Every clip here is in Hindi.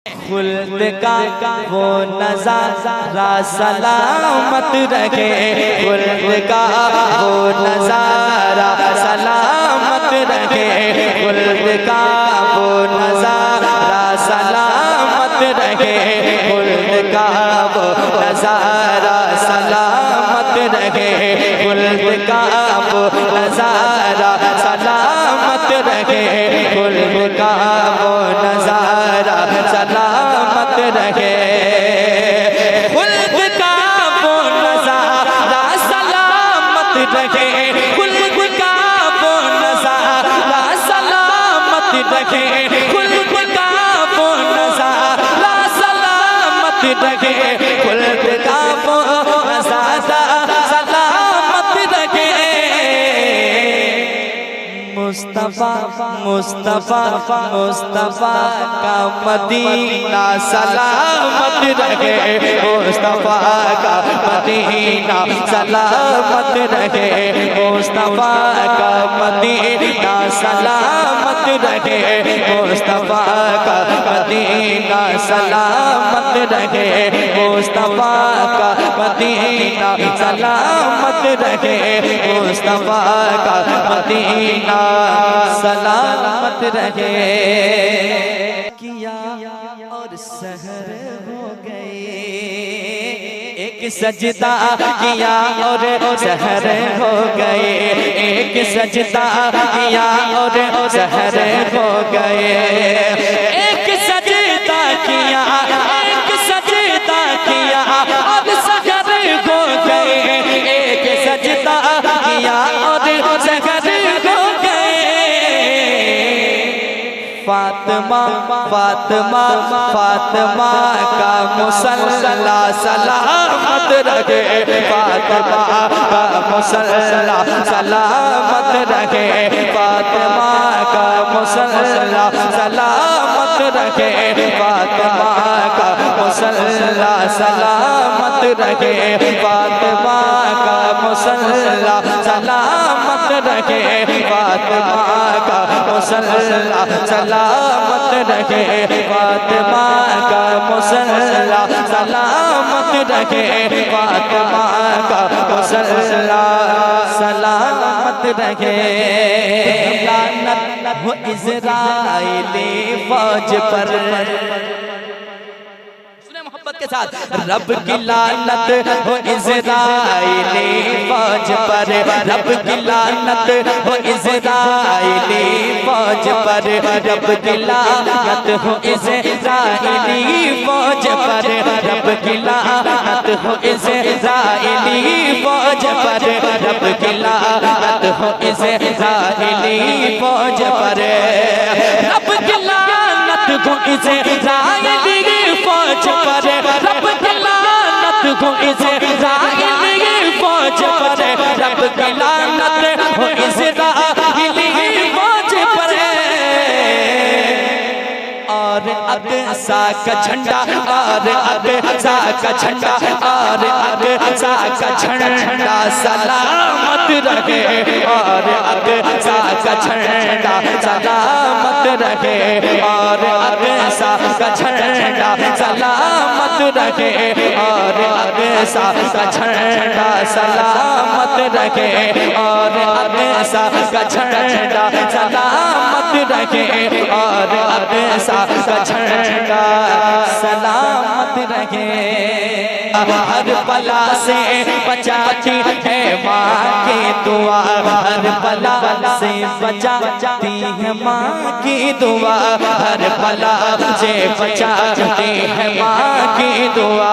खुल्द का वो नज़ारा सलामत रखे, खुल्द का वो नज़ारा सलामत रखे, खुल्द का वो नज़ारा सलामत रखे, खुल्द का वो नज़ारा सलामत रखे, खुल्द का वो नज़ारा सलामत रखे, खुल्द का वो नज़ारा सलामत रहे, खुल्द का वो नज़ारा सलामत रहे, खुल्द का वो नज़ारा सलामत रहे, खुल्द का वो नज़ारा सलामत रहे, खुल्द का वो नज़ारा सलामत रहे। मुस्तफ़ा मुस्तफ़ा मुस्तफ़ा का मदीना सलामत रहे, मुस्तफ़ा का मदीना सलामत रहे, मुस्तफ़ा का मदीना सलामत रहे, मुस्तफ़ा का मदीना सलामत रहे, मुस्तफ़ा का मदीना सलामत रहे, मुस्तफ़ा का मदीना सलामत रहे। किया और सहर हो गए, एक सजदा किया और सहर हो गए, एक सजदा किया और सहर हो गए, एक सजदा किया, एक सजदा किया और सहर हो गए, एक सजदा किया और सहर हो गए। फातिमा फातिमा फातिमा का मुसल्ला सलामत रखे, फातिमा का मुसल्ला सलामत रखे, फातिमा का मुसल्ला सलामत रखे, फातिमा का मुसल्ला सलामत रखे, फातिमा का मुसल्ला सलामत रखे, फातिमा का मुसल्ला सलामत रखे, फातिमा का मुसल्ला सलामत रखे, फातिमा का मुसल्ला सलामत रखे। लानत हो इज़राइली फौज पर, के साथ रब की लानत हो इज़राइली फौज पर, रब की लानत हो इज़राइली फौज पर, रब की लानत हो इज़राइली फौज पर, रब की लानत हो इज़राइली फौज पर, रब की लानत हो इज़राइली फौज पर, रब की लानत हो इज़राइली फौज पर, रब की लानत हो इज़राइली फौज पर, रब की लानत हो इज़राइली फौज पर। और अक़सा का झंडा, और अक़सा का झंडा, और अक़सा का झंडा सलामत रहे, और अक़सा का झंडा सलामत रहे, और अक़सा का झंडा सलामत रहे, और अक़सा का झंडा सलामत रहे, और अक़सा का झंडा सलामत रहे, और अक़सा का झंडा सलामत रहे। हर बला से बचाती है माँ की दुआ, हर बला से बचाती है माँ की दुआ, हर बला से बचाती है माँ की दुआ,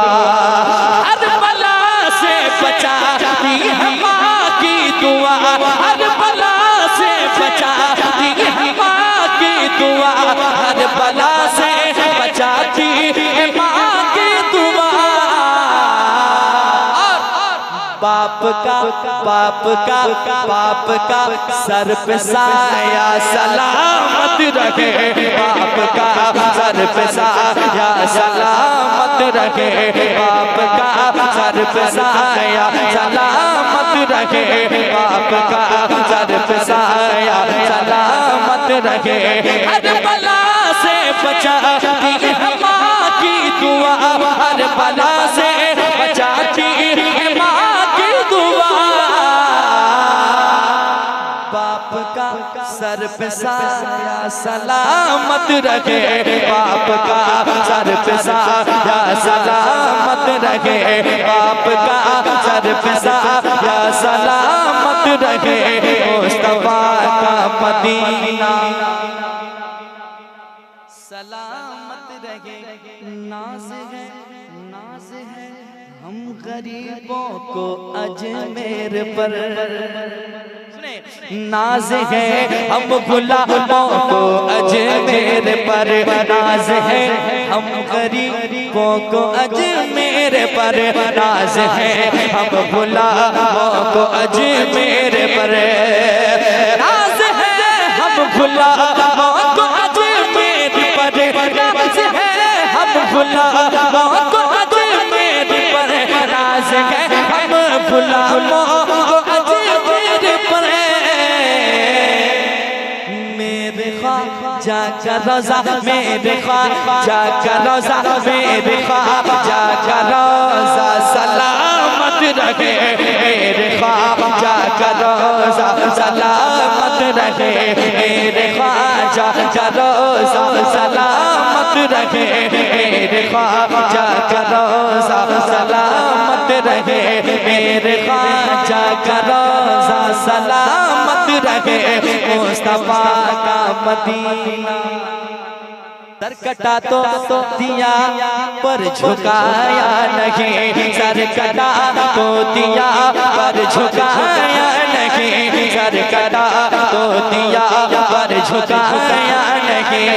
हर बला से बचाती है माँ की दुआ, हर बला से बचाती है माँ की दुआ, हर बला से बचाती है माँ की दुआ। बाप का बाप का बाप का सर पे साया सलामत रखे, बाप का सर पे साया सलामत रखे, बाप का सर पे साया सलामत रखे, बाप का सर पे साया सलामत रखे, हर बला से बचाती है माँ बला से बचाती है माँ की दुआ। बाप का सर पे साया सलामत रखे, बाप का सर पे साया सलामत रखे, बाप का सर पे साया सलामत रखे। मुस्तफा का मदीना सलामत रहे। नाज है, नाज है हम गरीबों को अजमेर पर, नाज है हम गुलामों को अजमेर पर, नाज है हम गरीबों को अजमेर पर, नाज है हम गुलामों को अजमेर पर, नाज है हम गुलामों को अजमेर पर, नाज है हम गुलामों को अजमेर पर, नाज है हम गुलामों को अजमेर पर। मेरे ख्वाजा का रोज़ा, मेरे ख्वाजा का रोज़ा, मेरे ख्वाजा का रोज़ा सलामत रखे, मेरे ख्वाजा का रोज़ा सलामत रखे, मेरे ख्वाजा का रोज़ा सलामत रखे, मेरे ख्वाजा का रोज़ा सलामत रखे, मेरे ख्वाजा का रोज़ा सलामत रखे। मुस्तफा का मदीना सर कटा तो दिया पर झुकाया नहीं, सर कटा तो दिया पर झुकाया नहीं, सर कटा तो दिया पर झुकाया नहीं,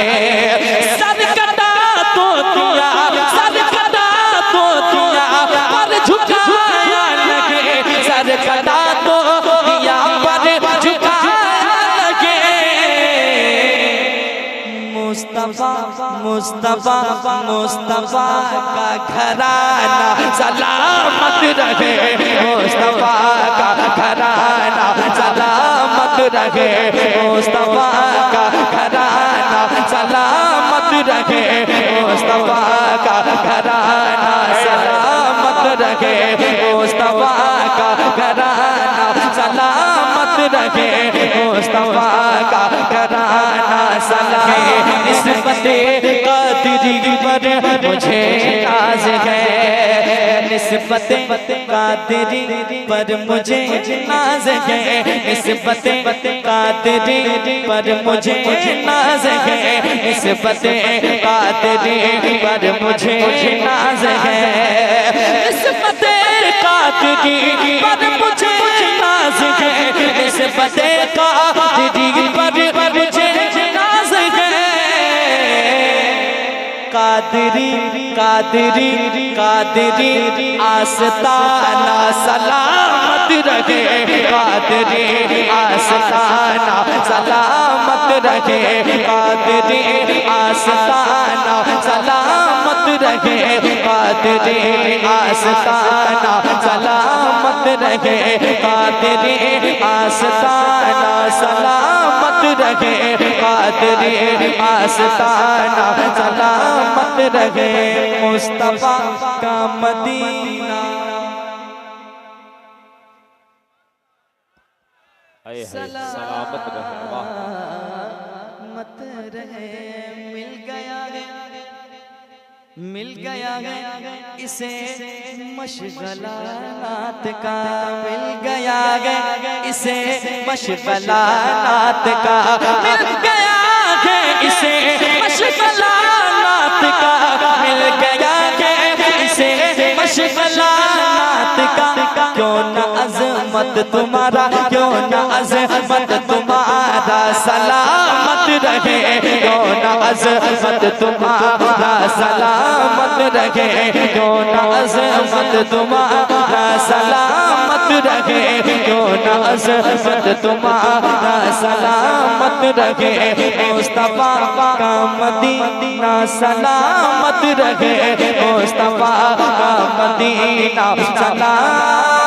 सर कटा तो दिया, सर कटा तो दिया पर झुकाया नहीं, सर कटा तो दिया पर झुकाया नहीं। मुस्तफा मुस्तफा मुस्तफा का घराना सलामत रहे, मुस्तफा का घराना सलामत रहे, मुस्तफा का घराना सलामत रहे, मुस्तफा का घराना सलामत रहे, मुस्तफा का घराना सलामत रहे, मुस्तफा का घराना सलामत। निस्बते कादरी पर मुझे नाज है, निस्बते कादरी पर मुझे नाज है, निस्बते कादरी पर मुझे नाज है, निस्बते कादरी पर मुझे नाज है, निस्बते कादरी पर मुझे नाज है, निस्बते कादरी पर मुझे नाज है। कादरी कादरी कादरी आस्ताना सलामत रहे, कादरी आस्ताना सलामत रहे, कादरी आस्ताना सलामत रहे, कादरी आस्ताना सलामत रहे, कादरी आस्ताना सलामत रहे, कादरी आस्ताना सलामत रहे। मुस्तफा का मदीना सलामत रहे, मत रहे। मिल गया है, मिल गया है इसे मशगला नात का, मिल गया है इसे मशगला नात का, मिल गया है इसे मशगला नात का, मिल गया है इसे मशगला नात का। क्यों न अज़मत तुम्हारा, क्यों न अज़मत तुम्हारा सलामत रहे, क्यों न अज़मत तुम्हारा सलामत रहे, क्यों न अज़मत तुम्हारा सलामत रहे, क्यों न अज़मत तुम्हारा सलामत रहे। मुस्तफा का मदीना सलामत रहे, मुस्तफा का मदीना सलामत